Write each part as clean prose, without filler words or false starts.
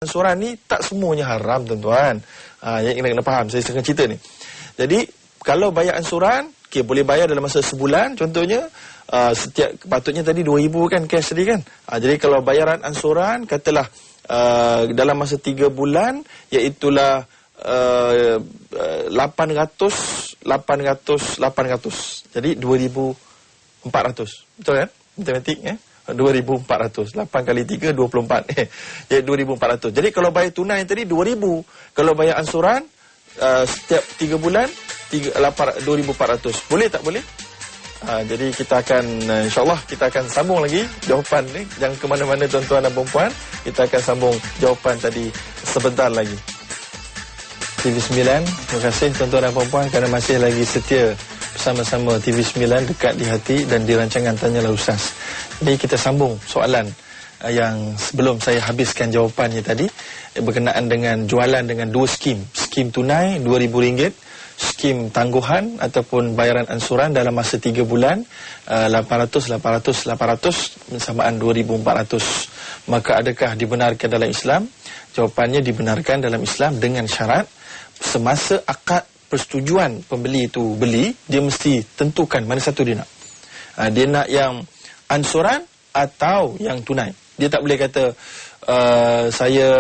Ansuran ni tak semuanya haram, tuan-tuan. Yang kena faham, saya akan cerita ni. Jadi, kalau bayar ansuran, boleh bayar dalam masa sebulan, contohnya, setiap, patutnya tadi 2,000 kan, cash tadi kan. Jadi, kalau bayaran ansuran, katalah, dalam masa 3 bulan, iaitulah 800. Jadi, 2,400. Betul kan? Matematik, 2,400. 8 kali 3, 24. Jadi 2,400. Jadi kalau bayar tunai tadi 2,000. Kalau bayar ansuran setiap 3 bulan 2,400. Boleh tak boleh? Jadi kita akan insyaAllah kita akan sambung lagi jawapan ni. Jangan ke mana-mana tuan-tuan dan perempuan. Kita akan sambung jawapan tadi sebentar lagi. TV9, terima kasih tuan-tuan dan perempuan kerana masih lagi setia bersama-sama TV9 dekat di hati dan di rancangan Tanyalah Ustaz. Jadi kita sambung soalan yang sebelum saya habiskan jawapannya tadi berkenaan dengan jualan dengan 2 skim. Skim tunai RM2,000, skim tangguhan ataupun bayaran ansuran dalam masa 3 bulan 800 bersamaan 2,400. Maka adakah dibenarkan dalam Islam? Jawapannya dibenarkan dalam Islam dengan syarat semasa akad persetujuan pembeli itu beli, dia mesti tentukan mana satu dia nak. Dia nak yang ansuran atau yang tunai. Dia tak boleh kata saya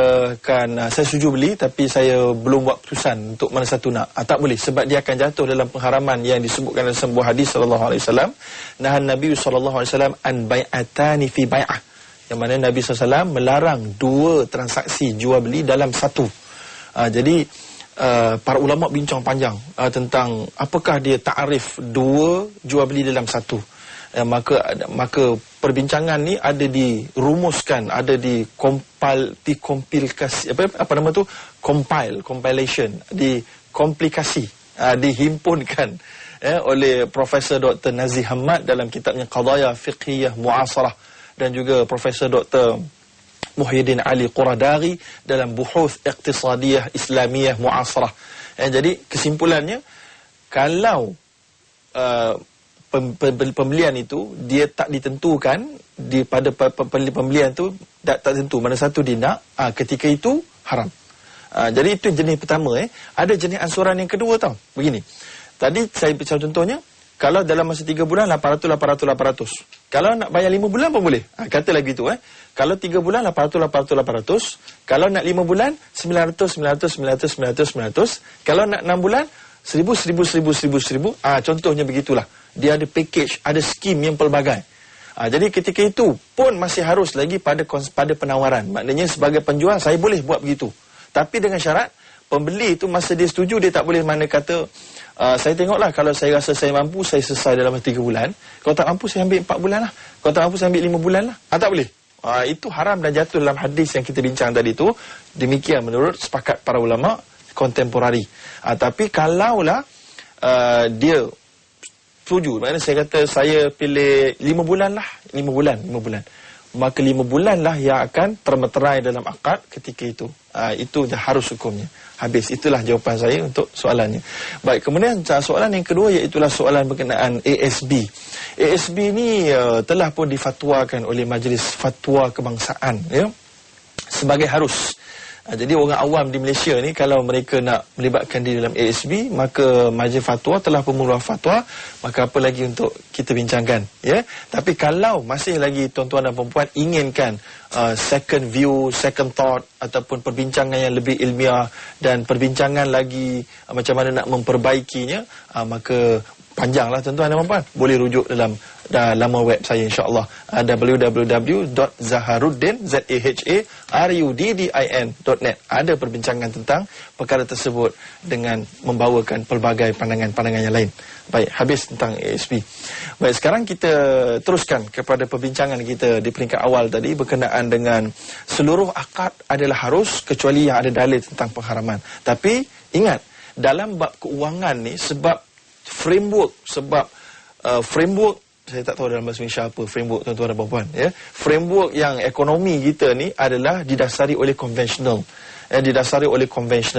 setuju beli tapi saya belum buat keputusan untuk mana satu nak. Tak boleh, sebab dia akan jatuh dalam pengharaman yang disebutkan dalam sebuah hadis sallallahu alaihi wasallam. Nahan Nabi sallallahu alaihi wasallam an bai'atani fi bai'ah. Yang mana Nabi SAW melarang 2 transaksi jual beli dalam satu. Jadi para ulama bincang panjang tentang apakah dia ta'arif 2 jual beli dalam satu. Maka perbincangan ni ada dirumuskan, ada dikompilasi, apa nama tu, compilation, dikomplikasi, dihimpunkan oleh Profesor Dr. Nazih Hamad dalam kitabnya Qadaya Fiqhiyah Mu'asarah, dan juga Profesor Dr. Muhyiddin Ali Quradari dalam Buhuth Iqtisadiyah Islamiyah Mu'asarah. Jadi kesimpulannya, kalau pembelian itu dia tak ditentukan pada pembelian itu tak tentu mana satu dia nak, ketika itu haram. Jadi itu jenis pertama. Ada jenis ansuran yang kedua tau. Begini. Tadi saya bicara contohnya, kalau dalam masa 3 bulan 800. Kalau nak bayar 5 bulan pun boleh. Katalah gitu. Kalau 3 bulan 800. Kalau nak 5 bulan 900. Kalau nak 6 bulan 1,000. Contohnya begitulah. Dia ada package, ada skim yang pelbagai. Jadi ketika itu pun masih harus lagi pada penawaran. Maknanya sebagai penjual saya boleh buat begitu. Tapi dengan syarat pembeli itu masa dia setuju, dia tak boleh mana kata saya tengoklah, kalau saya rasa saya mampu, saya selesai dalam 3 bulan. Kalau tak mampu, saya ambil 4 bulan lah. Kalau tak mampu, saya ambil 5 bulan lah. Tak boleh. Itu haram dan jatuh dalam hadis yang kita bincang tadi tu. Demikian menurut sepakat para ulama kontemporari. Tapi kalaulah dia setuju, maknanya saya kata saya pilih 5 bulan lah. 5 bulan. Maka 5 bulan lah yang akan termeterai dalam akad ketika itu. Itu harus hukumnya. Habis. Itulah jawapan saya untuk soalannya. Baik, kemudian soalan yang kedua iaitulah soalan berkenaan ASB. ASB ni telah pun difatwakan oleh Majlis Fatwa Kebangsaan sebagai harus. Jadi orang awam di Malaysia ni kalau mereka nak melibatkan diri dalam ASB, maka Majlis Fatwa telah pun mengeluarkan fatwa, maka apa lagi untuk kita bincangkan, Tapi kalau masih lagi tuan-tuan dan perempuan inginkan second view, second thought ataupun perbincangan yang lebih ilmiah dan perbincangan lagi macam mana nak memperbaikinya, maka panjanglah tuan-tuan dan puan-puan. Boleh rujuk dalam laman web saya insya-Allah, www.zaharuddin.net. Ada perbincangan tentang perkara tersebut dengan membawakan pelbagai pandangan-pandangan yang lain. Baik, habis tentang ASB. Baik, sekarang kita teruskan kepada perbincangan kita di peringkat awal tadi berkenaan dengan seluruh akad adalah harus kecuali yang ada dalil tentang pengharaman. Tapi ingat, dalam bab keuangan ni sebab framework, saya tak tahu dalam bahasa Malaysia apa framework, tuan-tuan dan puan-puan, framework yang ekonomi kita ni adalah didasari oleh konvensional.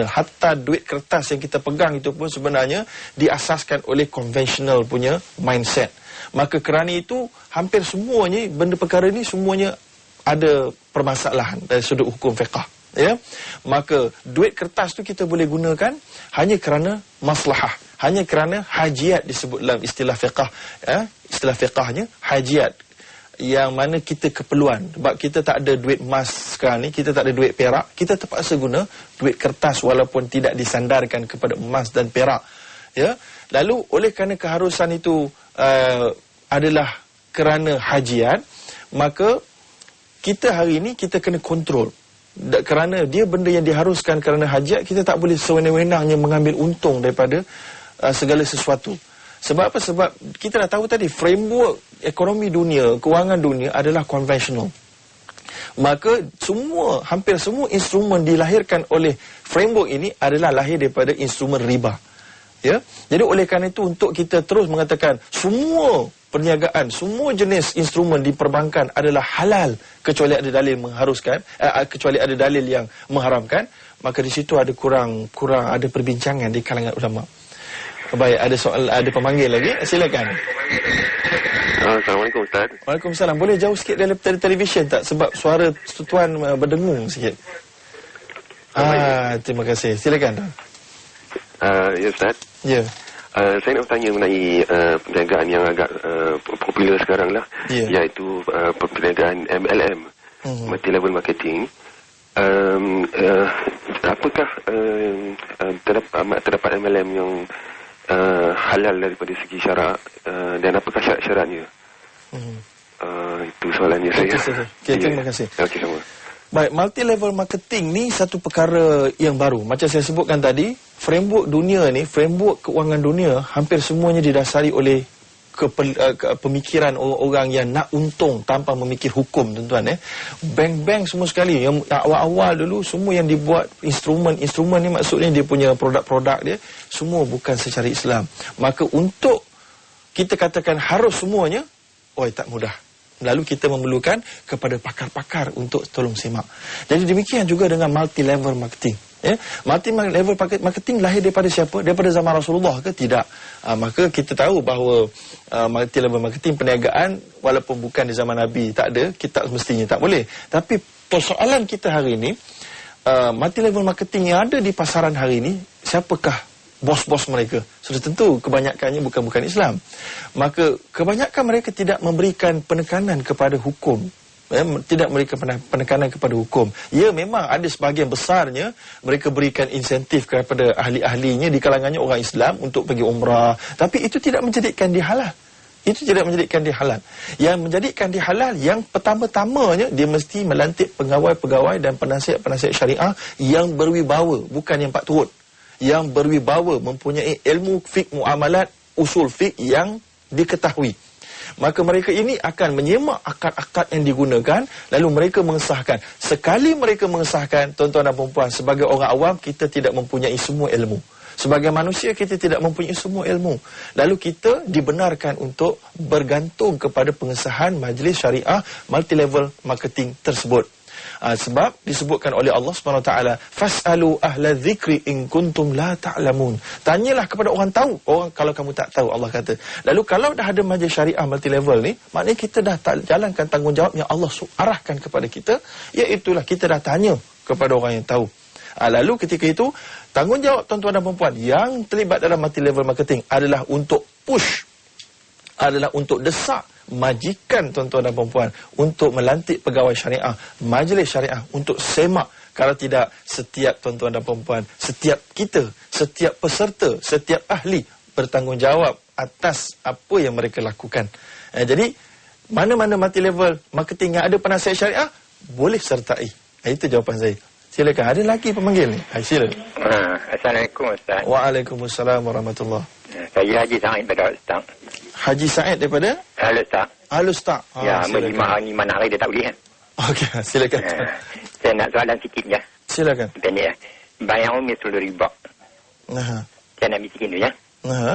Hatta duit kertas yang kita pegang itu pun sebenarnya diasaskan oleh konvensional punya mindset. Maka kerana itu hampir semuanya benda perkara ni semuanya ada permasalahan dari sudut hukum fiqh. ya, maka duit kertas tu kita boleh gunakan hanya kerana maslahah, hanya kerana hajiat disebut dalam istilah fiqah, ya, istilah fiqahnya hajiat, yang mana kita keperluan. Sebab kita tak ada duit emas sekarang ni, kita tak ada duit perak, kita terpaksa guna duit kertas walaupun tidak disandarkan kepada emas dan perak, ya. Lalu oleh kerana keharusan itu adalah kerana hajiat, maka kita hari ini kita kena kontrol. Kerana dia benda yang diharuskan kerana hajiat, kita tak boleh sewenang-wenangnya mengambil untung daripada segala sesuatu. Sebab apa? Sebab kita dah tahu tadi, framework ekonomi dunia, kewangan dunia adalah konvensional. Maka hampir semua instrumen dilahirkan oleh framework ini adalah lahir daripada instrumen riba. Ya? Jadi oleh kerana itu, untuk kita terus mengatakan semua perniagaan, semua jenis instrumen di perbankan adalah halal kecuali ada dalil mengharuskan, kecuali ada dalil yang mengharamkan, maka di situ ada kurang ada perbincangan di kalangan ulama. Baik, ada soal, ada pemanggil lagi, silakan. Assalamualaikum Ustaz. Waalaikumsalam. Boleh jauh sikit dari televisyen tak, sebab suara tuan berdengung sikit. Terima kasih. Silakan. Ya Ustaz. Ya. Saya nak bertanya mengenai perniagaan yang agak popular sekarang lah, iaitu perniagaan MLM, multi-level marketing. Apakah terdapat MLM yang halal daripada segi syarak, dan apakah syarat-syaratnya? Itu soalannya saya. Okay, terima kasih. Okey, sama. Baik, multi-level marketing ni satu perkara yang baru. Macam saya sebutkan tadi, framework dunia ni, framework keuangan dunia, hampir semuanya didasari oleh pemikiran orang-orang yang nak untung tanpa memikir hukum, tuan-tuan. Bank-bank semua sekali, yang awal-awal dulu, semua yang dibuat instrumen ni, maksudnya dia punya produk-produk dia, semua bukan secara Islam. Maka untuk kita katakan harus semuanya, tak mudah. Lalu kita memerlukan kepada pakar-pakar untuk tolong semak. Jadi demikian juga dengan multi-level marketing. Multi-level marketing lahir daripada siapa? Daripada zaman Rasulullah ke? Tidak. Maka kita tahu bahawa multi-level marketing perniagaan, walaupun bukan di zaman Nabi tak ada, kita mestinya tak boleh. Tapi persoalan kita hari ini, multi-level marketing yang ada di pasaran hari ini, siapakah bos-bos mereka? Sudah tentu kebanyakannya bukan Islam. Maka kebanyakan mereka tidak memberikan penekanan kepada hukum, tidak memberikan penekanan kepada hukum. Ya, memang ada sebahagian besarnya mereka berikan insentif kepada ahli-ahlinya di kalangannya orang Islam untuk pergi umrah, tapi itu tidak menjadikan dia halal. Itu tidak menjadikan dia halal. Yang menjadikan dia halal, yang pertama-tamanya, dia mesti melantik pegawai-pegawai dan penasihat-penasihat syariah yang berwibawa, bukan yang pak turut, yang berwibawa, mempunyai ilmu fiqh muamalat, usul fiqh yang diketahui. Maka mereka ini akan menyemak akad-akad yang digunakan, lalu mereka mengesahkan. Sekali mereka mengesahkan, tuan-tuan dan puan-puan, sebagai orang awam, kita tidak mempunyai semua ilmu. Sebagai manusia, kita tidak mempunyai semua ilmu. Lalu kita dibenarkan untuk bergantung kepada pengesahan majlis syariah multi-level marketing tersebut. Sebab disebutkan oleh Allah SWT, fas'alu ahla dzikri in kuntum la ta'lamun. Tanyalah kepada orang tahu, orang kalau kamu tak tahu, Allah kata. Lalu kalau dah ada majlis syariah multi level ni, maknanya kita dah jalankan tanggungjawab yang Allah arahkan kepada kita, iaitulah kita dah tanya kepada orang yang tahu. Lalu ketika itu, tanggungjawab tuan-tuan dan perempuan yang terlibat dalam multi level marketing adalah untuk push, adalah untuk desak majikan tuan-tuan dan perempuan untuk melantik pegawai syariah, majlis syariah untuk semak. Kalau tidak, setiap tuan-tuan dan perempuan, setiap kita, setiap peserta, setiap ahli bertanggungjawab atas apa yang mereka lakukan. Jadi, mana-mana multi-level marketing yang ada penasihat syariah, boleh sertai. Itu jawapan saya. Silakan, ada lagi pemanggil ni. Silakan. Assalamualaikum Ustaz. Waalaikumsalam warahmatullahi. Saya Haji Said daripada Ustaz. Haji Said daripada? Al-Ustaz. Al-Ustaz. Ya, menyimak ni mana hari dia tak boleh kan? Okey, silakan. Saya nak soalan sikit je. Silakan. Pendek ya. Bayang umi seluruh riba. Saya nak miskin tu ya.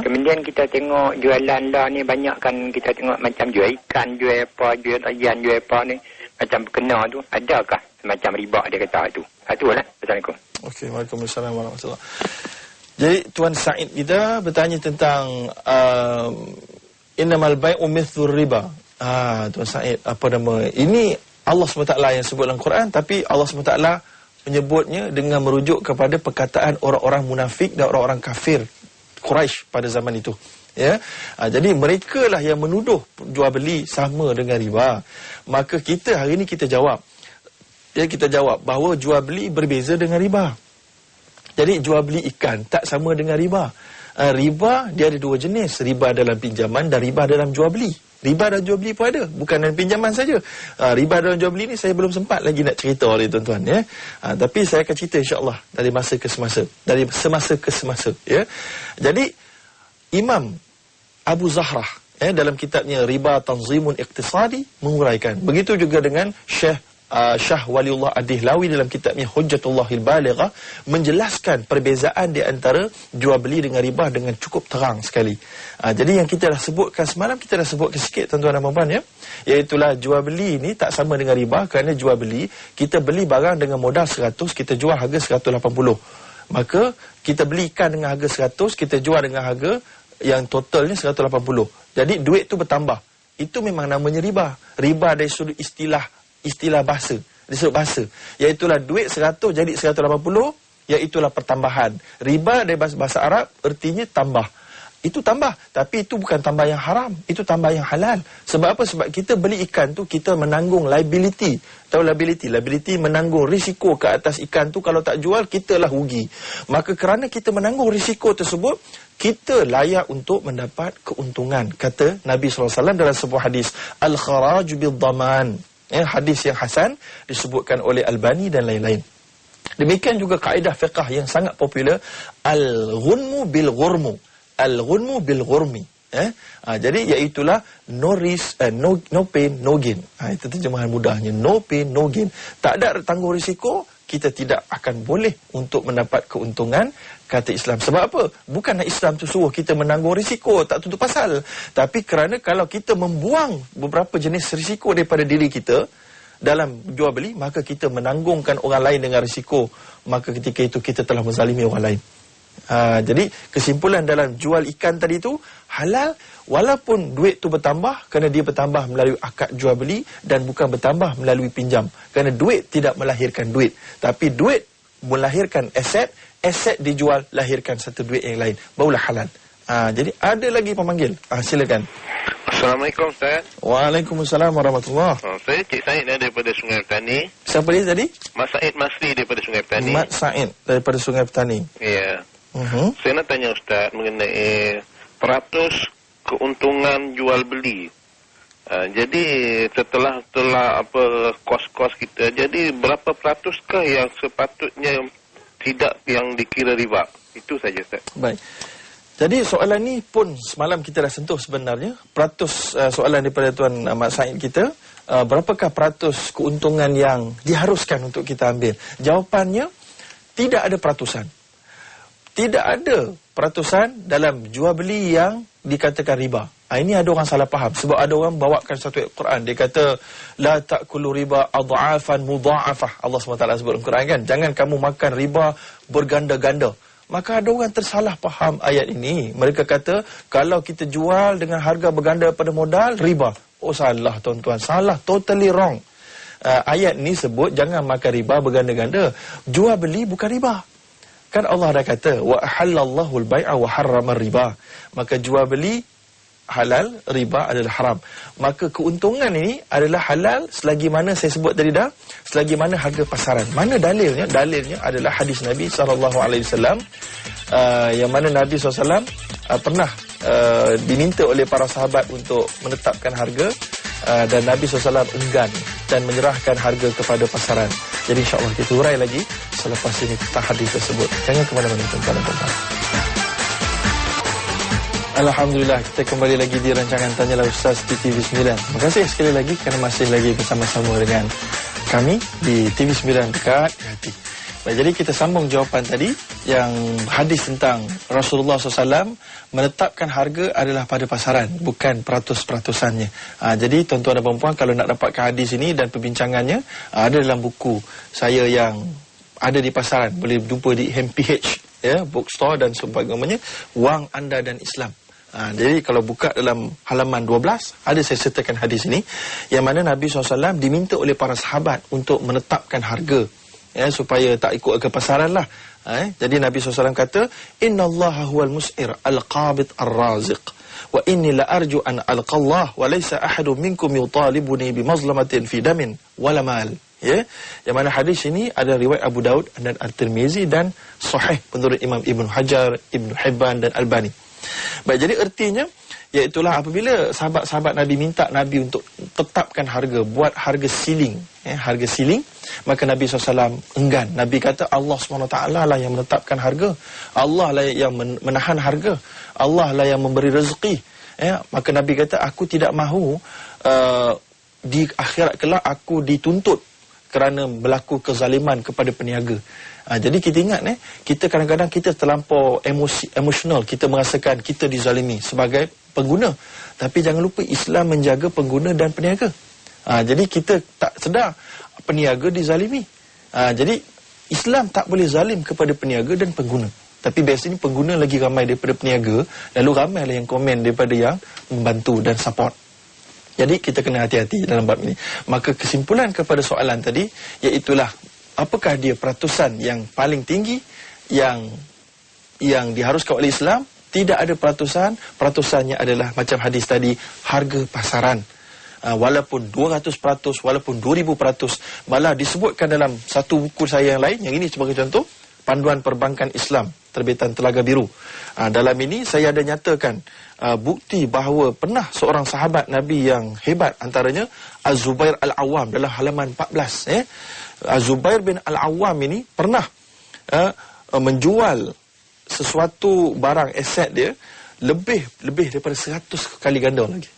Kemudian kita tengok jualan lah ni, banyak kan kita tengok macam jual ikan, jual apa, jual tayan, jual apa ni. Macam kena tu, adakah semacam riba dia kata tu? Itulah. Assalamualaikum. Okey, waalaikumsalam warahmatullahi. Jadi Tuan Said kita bertanya tentang innamal bai'u mithlur riba. Tuan Said, apa nama? Ini Allah SWT yang sebut dalam Quran, tapi Allah SWT menyebutnya dengan merujuk kepada perkataan orang-orang munafik dan orang-orang kafir Quraisy pada zaman itu. Ya, jadi mereka lah yang menuduh jual beli sama dengan riba. Maka kita hari ini kita jawab. Ya, kita jawab bahawa jual beli berbeza dengan riba. Jadi jual beli ikan tak sama dengan riba. Riba dia ada dua jenis, riba dalam pinjaman dan riba dalam jual beli. Riba dalam jual beli pun ada, bukan dalam pinjaman saja. Riba dalam jual beli ni saya belum sempat lagi nak cerita oleh tuan-tuan, ya. Tapi saya akan cerita insya-Allah dari masa ke semasa, dari semasa ke semasa, ya. Jadi Imam Abu Zahrah, dalam kitabnya Riba Tanzimun Iqtisadi menguraikan. Begitu juga dengan Syah Waliullah Ad-Dihlawi dalam kitabnya Hujjatullahil Balighah menjelaskan perbezaan di antara jual beli dengan riba dengan cukup terang sekali. Jadi yang kita dah sebutkan semalam, kita dah sebutkan sikit tuan-tuan dan puan-puan, ya. Iaitulah jual beli ni tak sama dengan riba kerana jual beli kita beli barang dengan modal 100, kita jual harga 180. Maka kita beli ikan dengan harga 100, kita jual dengan harga yang totalnya 180. Jadi duit tu bertambah. Itu memang namanya riba. Riba dari sudut istilah bahasa, disebut bahasa, iaitulah duit 100 jadi 180, iaitulah pertambahan. Riba dari bahasa Arab artinya tambah. Itu tambah, tapi itu bukan tambah yang haram, itu tambah yang halal. Sebab apa? Sebab kita beli ikan tu, kita menanggung liability. Tahu liability? Liability menanggung risiko ke atas ikan tu. Kalau tak jual, kita lah rugi. Maka kerana kita menanggung risiko tersebut, kita layak untuk mendapat keuntungan. Kata Nabi SAW dalam sebuah hadis, Al-kharaju bil-dhaman. Hadis yang hasan disebutkan oleh Albani dan lain-lain. Demikian juga kaedah fiqh yang sangat popular, al-ghunmu bil-ghurmu. Al-ghunmu bil-ghurmi. Jadi iaitulah no risk, no pain, no gain. Itu terjemahan mudahnya. No pain, no gain. Tak ada tanggung risiko, kita tidak akan boleh untuk mendapat keuntungan, kata Islam. Sebab apa? Bukanlah Islam tu suruh kita menanggung risiko, tak tutup pasal. Tapi kerana kalau kita membuang beberapa jenis risiko daripada diri kita dalam jual beli, maka kita menanggungkan orang lain dengan risiko. Maka ketika itu kita telah menzalimi orang lain. Jadi kesimpulan dalam jual ikan tadi tu halal walaupun duit tu bertambah, kerana dia bertambah melalui akad jual beli dan bukan bertambah melalui pinjam. Kerana duit tidak melahirkan duit, tapi duit melahirkan aset, aset dijual lahirkan satu duit yang lain, barulah halal. Jadi ada lagi pemanggil. Silakan. Assalamualaikum Ustaz. Waalaikumsalam warahmatullahi. Saya Cik Said daripada Sungai Petani. Siapa dia tadi? Mat Said Masri daripada Sungai Petani. Mat Said daripada Sungai Petani. Ya. Saya nak tanya Ustaz mengenai peratus keuntungan jual beli. Jadi setelah apa kos-kos kita, jadi berapa peratuskah yang sepatutnya tidak yang dikira riba? Itu saja Ustaz. Baik. Jadi soalan ni pun semalam kita dah sentuh sebenarnya. Peratus soalan daripada Tuan Mat Said kita, berapakah peratus keuntungan yang diharuskan untuk kita ambil? Jawapannya, tidak ada peratusan. Tidak ada peratusan dalam jual beli yang dikatakan riba. Ini ada orang salah faham. Sebab ada orang bawakan satu ayat Quran. Dia kata, La ta'kulu riba adha'afan mudha'afah. Allah SWT sebut dalam Quran kan. Jangan kamu makan riba berganda-ganda. Maka ada orang tersalah faham ayat ini. Mereka kata, kalau kita jual dengan harga berganda pada modal, riba. Oh salah tuan-tuan. Salah, totally wrong. Ayat ni sebut, jangan makan riba berganda-ganda. Jual beli bukan riba. Kan Allah dah kata, wa ahallallahu al-bai'a wa harrama riba. Maka jual beli halal, riba adalah haram. Maka keuntungan ini adalah halal selagi mana saya sebut tadi dah, selagi mana harga pasaran. Mana dalilnya? Dalilnya adalah hadis Nabi SAW, yang mana Nabi SAW pernah diminta oleh para sahabat untuk menetapkan harga, dan Nabi SAW enggan dan menyerahkan harga kepada pasaran. Jadi insyaAllah kita urai lagi selepas ini tentang hadis tersebut. Jangan ke mana-mana tuan-tuan dan puan-puan. Alhamdulillah, kita kembali lagi di rancangan Tanyalah Ustaz di TV9. Terima kasih sekali lagi kerana masih lagi bersama-sama dengan kami di TV9 dekat hati. Baik, jadi kita sambung jawapan tadi yang hadis tentang Rasulullah SAW menetapkan harga adalah pada pasaran, bukan peratus-peratusannya. Jadi tuan-tuan dan puan-puan, kalau nak dapatkan hadis ini dan perbincangannya, ada dalam buku saya yang ada di pasaran. Boleh jumpa di MPH, ya, bookstore dan sebagainya, Wang Anda dan Islam. Jadi kalau buka dalam halaman 12, ada saya sertakan hadis ini, yang mana Nabi SAW diminta oleh para sahabat untuk menetapkan harga ya, supaya tak ikut ke pasaran lah. Jadi Nabi SAW kata, innallaha huwal mus'ir al-qabid ar-raziq wa inni la arju an alqallah wa laysa ahadun minkum yutalibuni bimazlamatin fi damin wala mal. Ya, yang mana hadis ini ada riwayat Abu Daud dan At-Tirmizi dan sahih menurut Imam Ibn Hajar, Ibn Hibban dan Albani. Baik, jadi ertinya iaitulah apabila sahabat-sahabat Nabi minta Nabi untuk tetapkan harga, buat harga ceiling, harga ceiling, maka Nabi SAW enggan. Nabi kata Allah SWT lah yang menetapkan harga, Allah lah yang menahan harga, Allah lah yang memberi rezeki. Maka Nabi kata aku tidak mahu di akhirat kelak aku dituntut kerana berlaku kezaliman kepada peniaga. Jadi kita ingat, kita kadang-kadang kita terlampau emosional, kita merasakan kita dizalimi sebagai pengguna. Tapi jangan lupa Islam menjaga pengguna dan peniaga. Jadi kita tak sedar peniaga dizalimi. Jadi Islam tak boleh zalim kepada peniaga dan pengguna. Tapi biasanya pengguna lagi ramai daripada peniaga, lalu ramailah yang komen daripada yang membantu dan support. Jadi kita kena hati-hati dalam bab ini. Maka kesimpulan kepada soalan tadi, iaitulah apakah dia peratusan yang paling tinggi yang diharuskan oleh Islam? Tidak ada peratusan. Peratusannya adalah macam hadis tadi, harga pasaran. Walaupun 200%, walaupun 2000%, malah disebutkan dalam satu buku saya yang lain, yang ini sebagai contoh, Panduan Perbankan Islam, terbitan Telaga Biru. Dalam ini saya ada nyatakan bukti bahawa pernah seorang sahabat Nabi yang hebat, antaranya Az-Zubair Al-Awwam dalam halaman 14. Az-Zubair bin Al-Awwam ini pernah menjual sesuatu barang aset dia lebih daripada 100 kali ganda lagi.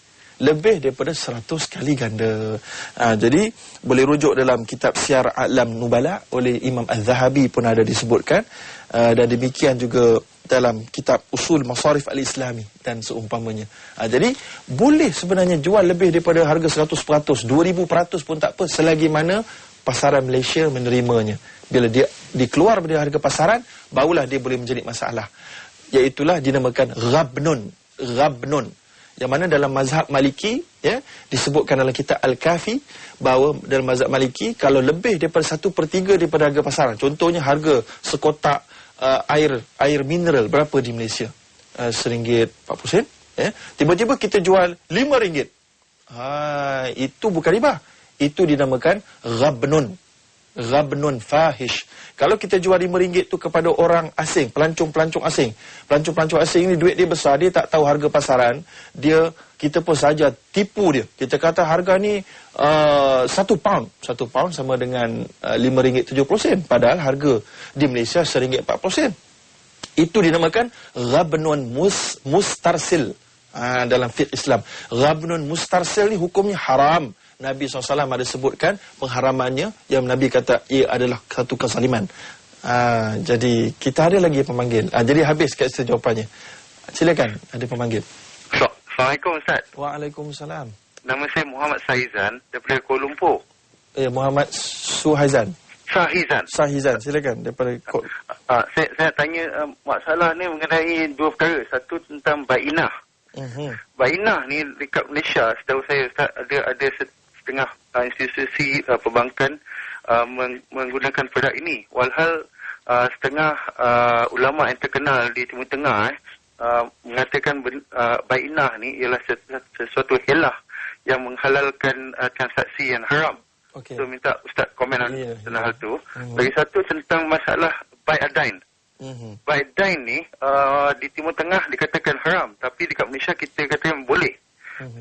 Lebih daripada 100 kali ganda. Jadi boleh rujuk dalam kitab Syiar A'lam Nubala oleh Imam Az-Zahabi pun ada disebutkan, dan demikian juga dalam kitab Usul Masarif Al-Islami dan seumpamanya. Jadi boleh sebenarnya jual lebih daripada harga 100%, 2000% pun tak apa, selagi mana pasaran Malaysia menerimanya. Bila dia dikeluar dari harga pasaran, barulah dia boleh menjadi masalah. Iaitulah dinamakan ghabnun. Yang mana dalam mazhab Maliki, disebutkan dalam kitab Al-Kafi, bahawa dalam mazhab Maliki, kalau lebih daripada 1/3 daripada harga pasaran, contohnya harga sekotak air mineral berapa di Malaysia? RM1.40, tiba-tiba kita jual RM5. Itu bukan riba, itu dinamakan ghabnun fahish. Kalau kita jual RM5 tu kepada orang asing, pelancong asing ni duit dia besar, dia tak tahu harga pasaran, kita pun saja tipu dia. Kita kata harga ni 1 pound sama dengan RM5.70, padahal harga di Malaysia RM1.40. Itu dinamakan ghabnun mustarsil. Dalam fiqh Islam, ghabnun mustarsil ni hukumnya haram. Nabi SAW ada sebutkan pengharamannya, yang Nabi kata ia adalah satu kezaliman. Jadi kita ada lagi pemanggil. Jadi habis kat situ jawapannya. Silakan, ada pemanggil. Assalamualaikum Ustaz. Waalaikumsalam. Nama saya Muhammad Sahizan daripada Kuala Lumpur. Muhammad Sahizan, silakan daripada saya tanya masalah ni mengenai dua perkara. Satu tentang bainah. Bainah ni dekat Malaysia, setahu saya Ustaz, ada setengah institusi perbankan menggunakan produk ini. Walhal setengah ulama yang terkenal di Timur Tengah mengatakan bainah ni ialah sesuatu helah yang menghalalkan transaksi yang haram. So minta Ustaz komen tentang hal tu. Lagi satu tentang masalah bai'adain. Bai'adain ni di Timur Tengah dikatakan haram, tapi dekat Malaysia kita katakan boleh.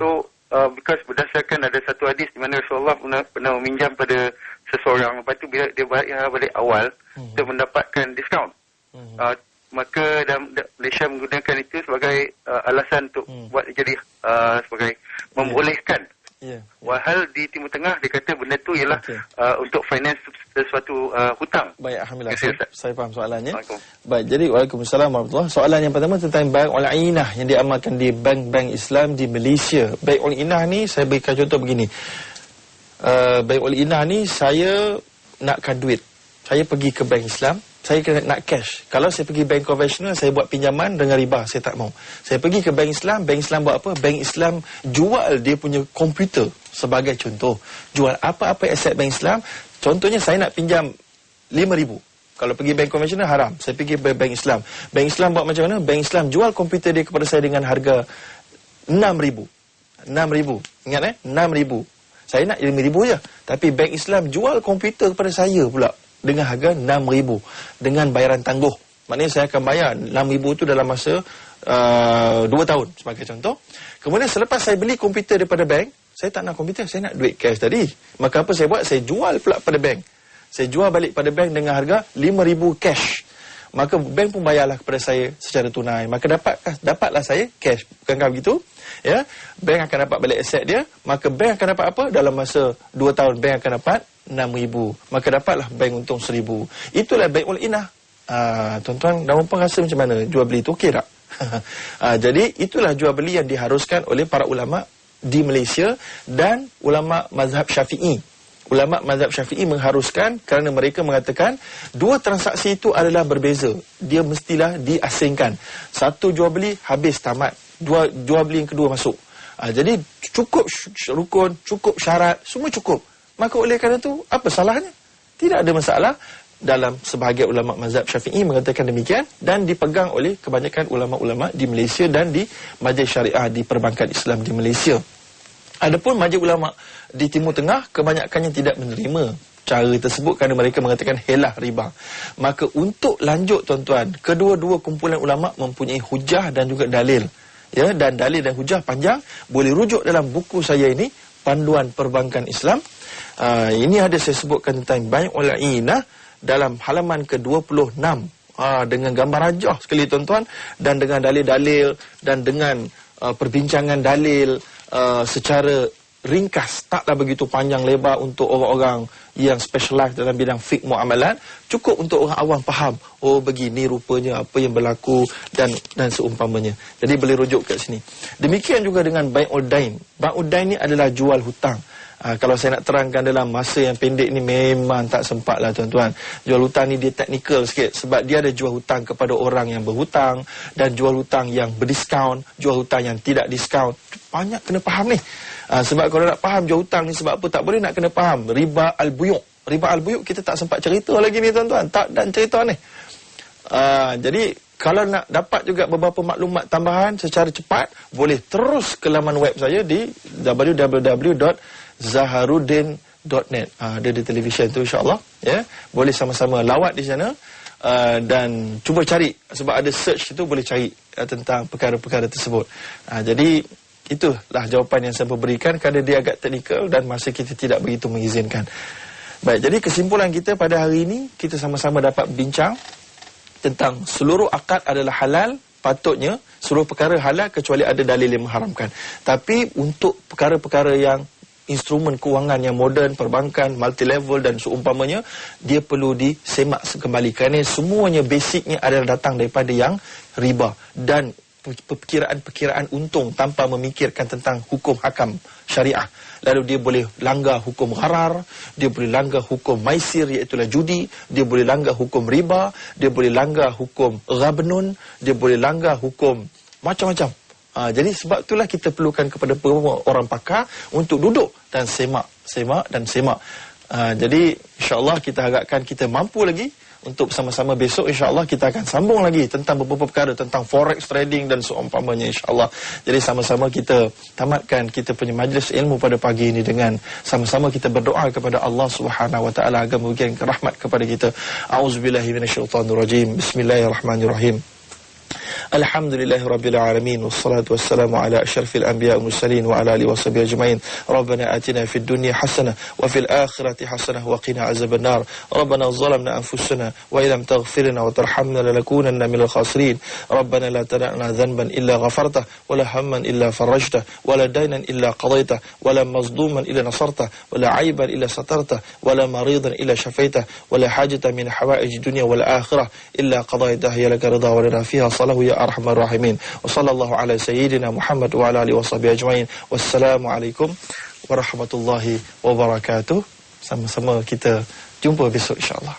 So because berdasarkan ada satu hadis di mana Rasulullah pernah meminjam pada seseorang, lepas tu bila dia bayar balik awal, dia mendapatkan diskaun. Maka dalam Malaysia menggunakan itu sebagai alasan untuk buat jadi sebagai membolehkan. Walhal di Timur Tengah dia kata benda tu ialah untuk finance sesuatu hutang. Baik, alhamdulillah. Saya faham soalannya. Baik, jadi waalaikumsalam warahmatullahi. Soalan yang pertama tentang Bai'ul Inah yang diamalkan di bank-bank Islam di Malaysia. Bai'ul Inah ni saya berikan contoh begini. Bai'ul Inah ni saya nakkan duit. Saya pergi ke bank Islam, saya kena nak cash. Kalau saya pergi bank konvensional, saya buat pinjaman dengan riba, saya tak mau. Saya pergi ke bank Islam buat apa? Bank Islam jual dia punya komputer sebagai contoh. Jual apa-apa aset bank Islam. Contohnya saya nak pinjam 5,000. Kalau pergi bank konvensional haram. Saya pergi bank Islam. Bank Islam buat macam mana? Bank Islam jual komputer dia kepada saya dengan harga 6,000. 6,000. Ingat 6,000. Saya nak 5,000 je. Tapi bank Islam jual komputer kepada saya pula dengan harga 6,000 dengan bayaran tangguh. Maknanya saya akan bayar 6,000 tu dalam masa 2 tahun sebagai contoh. Kemudian selepas saya beli komputer daripada bank, saya tak nak komputer, saya nak duit cash tadi. Maka apa saya buat? Saya jual pula pada bank. Saya jual balik pada bank dengan harga 5,000 cash. Maka bank pun bayarlah kepada saya secara tunai. Maka dapatlah saya cash. Bukankah begitu? Ya, bank akan dapat balik aset dia. Maka bank akan dapat apa? Dalam masa 2 tahun bank akan dapat 6,000. Maka dapatlah bank untung 1,000. Itulah bai'ul inah. Tuan-tuan dan puan rasa macam mana? Jual beli itu okey tak? Jadi itulah jual beli yang diharuskan oleh para ulama di Malaysia dan ulama mazhab Syafi'i. Ulama mazhab Syafi'i mengharuskan kerana mereka mengatakan dua transaksi itu adalah berbeza. Dia mestilah diasingkan. Satu jual beli habis tamat. Dua jual beli yang kedua masuk. Jadi cukup rukun, cukup syarat, semua cukup. Maka oleh kerana itu apa salahnya? Tidak ada masalah. Dalam sebahagian ulama mazhab Syafi'i mengatakan demikian dan dipegang oleh kebanyakan ulama-ulama di Malaysia dan di majlis syariah di perbankan Islam di Malaysia. Adapun majlis ulama di Timur Tengah kebanyakannya tidak menerima cara tersebut kerana mereka mengatakan helah riba. Maka untuk lanjut tuan-tuan, kedua-dua kumpulan ulama mempunyai hujah dan juga dalil. Ya, dan dalil dan hujah panjang, boleh rujuk dalam buku saya ini, Panduan Perbankan Islam. Ini ada saya sebutkan tentang bai'ul inah dalam halaman ke-26 dengan gambar rajah sekali tuan-tuan dan dengan dalil-dalil dan dengan perbincangan dalil secara ringkas, taklah begitu panjang lebar untuk orang-orang yang specialize dalam bidang fiqh muamalat. Cukup untuk orang awam faham, oh begini rupanya apa yang berlaku dan seumpamanya. Jadi boleh rujuk kat sini. Demikian juga dengan bai'ul dain. Bai'ul dain ni adalah jual hutang. Kalau saya nak terangkan dalam masa yang pendek ni memang tak sempat lah tuan-tuan. Jual hutang ni dia teknikal sikit. Sebab dia ada jual hutang kepada orang yang berhutang dan jual hutang yang berdiskaun, jual hutang yang tidak diskaun. Banyak kena faham ni. Sebab kalau nak faham jual hutang ni sebab apa tak boleh nak kena faham riba al-buyuk. Riba al-buyuk kita tak sempat cerita lagi ni tuan-tuan. Tak dan cerita ni. Jadi kalau nak dapat juga beberapa maklumat tambahan secara cepat, boleh terus ke laman web saya di www.zaharuddin.net. Ada di televisyen tu insya-Allah, ya. Boleh sama-sama lawat di sana dan cuba cari, sebab ada search itu boleh cari tentang perkara-perkara tersebut. Jadi itulah jawapan yang saya berikan kerana dia agak teknikal dan masa kita tidak begitu mengizinkan. Baik, jadi kesimpulan kita pada hari ini, kita sama-sama dapat bincang tentang seluruh akad adalah halal. Patutnya seluruh perkara halal kecuali ada dalil yang mengharamkan. Tapi untuk perkara-perkara yang instrumen kewangan yang moden, perbankan, multi level dan seumpamanya, dia perlu disemak kembali kerana semuanya basicnya adalah datang daripada yang riba dan perkiraan-perkiraan untung tanpa memikirkan tentang hukum hakam syariah. Lalu dia boleh langgar hukum gharar, dia boleh langgar hukum maisir iaitulah judi, dia boleh langgar hukum riba, dia boleh langgar hukum ghabnun, dia boleh langgar hukum macam-macam. Jadi sebab itulah kita perlukan kepada orang pakar untuk duduk dan semak. Jadi insya-Allah kita harapkan kita mampu lagi untuk sama-sama besok insya-Allah kita akan sambung lagi tentang beberapa perkara tentang forex trading dan seumpamanya insya-Allah. Jadi sama-sama kita tamatkan kita punya majlis ilmu pada pagi ini dengan sama-sama kita berdoa kepada Allah Subhanahu wa taala agar memberikan rahmat kepada kita. Auzubillahi minasyaitonirrajim. Bismillahirrahmanirrahim. Alhamdulillahirabbil alamin wassalatu wassalamu ala asyrafil anbiya wal mursalin wa ala alihi washabihi ajmain. Rabbana atina fid dunya hasanah wa fil akhirati hasanah wa qina azabannar. Rabbana zalamna anfusana wa illam taghfir lana wa tarhamna lanakunanna minal khasirin. Rabbana la tada'na dhanban illa ghafartah wa la hamman illa farajtah wa la daynan illa qadaytah wa la mazluman illa nasartah wa la aiban illa satartah wa la maridan illa shafaitah wa la hajatan min hawaij dunya wal akhirah illa qadaytah ya laka ridha wa lana fiha salahu ya arhamar rahimin. Wa sallallahu ala sayyidina Muhammad wa ala alihi washabihi ajmain. Wassalamualaikum warahmatullahi wabarakatuh. Sama-sama kita jumpa besok insya-Allah.